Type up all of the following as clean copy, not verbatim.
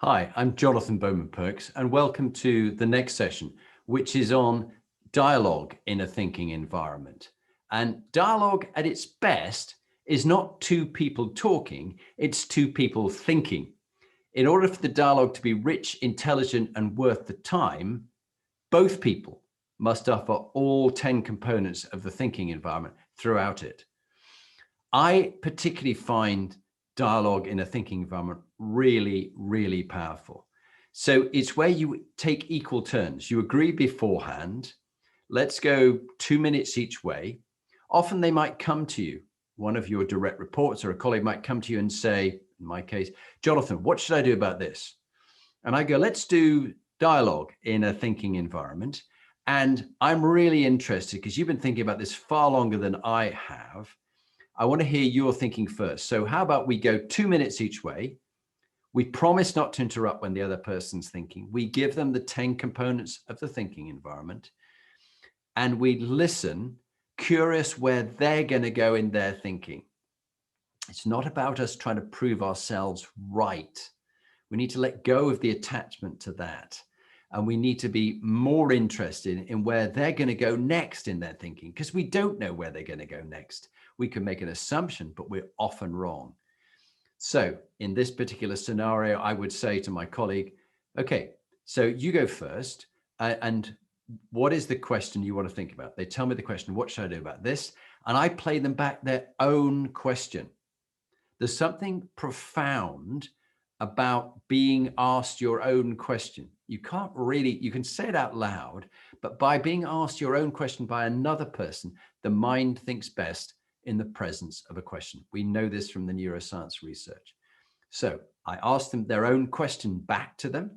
Hi, I'm Jonathan Bowman-Perks, and welcome to the next session, which is on dialogue in a thinking environment. And dialogue at its best is not two people talking, it's two people thinking. In order for the dialogue to be rich, intelligent, and worth the time, both people must offer all 10 components of the thinking environment throughout it. I particularly find dialogue in a thinking environment really, really powerful. So it's where you take equal turns. You agree beforehand. Let's go 2 minutes each way. Often they might come to you. One of your direct reports or a colleague might come to you and say, in my case, Jonathan, what should I do about this? And I go, let's do dialogue in a thinking environment. And I'm really interested because you've been thinking about this far longer than I have. I want to hear your thinking first. So how about we go 2 minutes each way? We promise not to interrupt when the other person's thinking. We give them the 10 components of the thinking environment, and we listen, curious where they're going to go in their thinking. It's not about us trying to prove ourselves right. We need to let go of the attachment to that. And we need to be more interested in where they're going to go next in their thinking, because we don't know where they're going to go next. We can make an assumption, but we're often wrong. So in this particular scenario, I would say to my colleague, okay, so you go first. And what is the question you want to think about? They tell me the question, what should I do about this? And I play them back their own question. There's something profound about being asked your own question. You can't really, you can say it out loud, but by being asked your own question by another person, the mind thinks best in the presence of a question. We know this from the neuroscience research. So I asked them their own question back to them.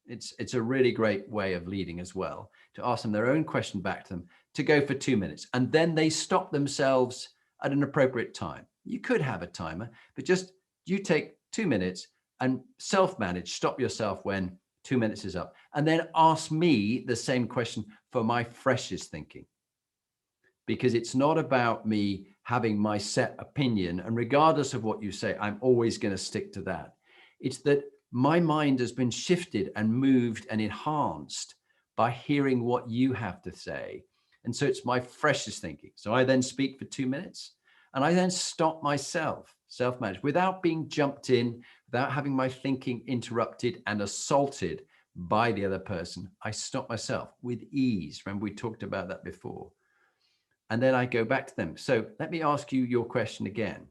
It's a really great way of leading as well, to ask them their own question back to them, to go for 2 minutes. And then they stop themselves at an appropriate time. You could have a timer, but just you take 2 minutes and self-manage, stop yourself when 2 minutes is up, and then ask me the same question for my freshest thinking. Because it's not about me having my set opinion, and regardless of what you say, I'm always going to stick to that. It's that my mind has been shifted and moved and enhanced by hearing what you have to say. And so it's my freshest thinking. So I then speak for 2 minutes and I then stop myself, self-managed, without being jumped in, without having my thinking interrupted and assaulted by the other person. I stop myself with ease. Remember, we talked about that before. And then I go back to them. So let me ask you your question again.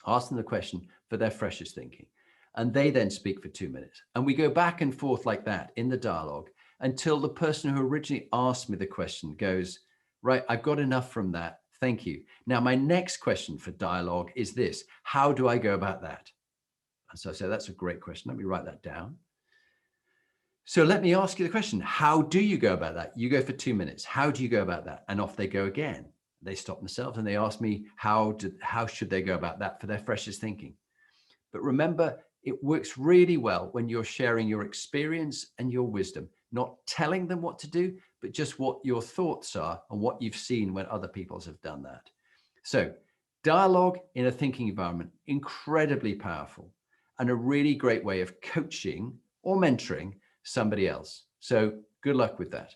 Ask them the question for their freshest thinking. And they then speak for 2 minutes. And we go back and forth like that in the dialogue until the person who originally asked me the question goes, right, I've got enough from that. Thank you. Now, my next question for dialogue is this: how do I go about that? And so I say, that's a great question. Let me write that down. So let me ask you the question, how do you go about that? You go for 2 minutes. How do you go about that? And off they go again. They stop themselves and they ask me, how should they go about that for their freshest thinking? But remember, it works really well when you're sharing your experience and your wisdom, not telling them what to do, but just what your thoughts are and what you've seen when other people have done that. So dialogue in a thinking environment, incredibly powerful and a really great way of coaching or mentoring somebody else. So good luck with that.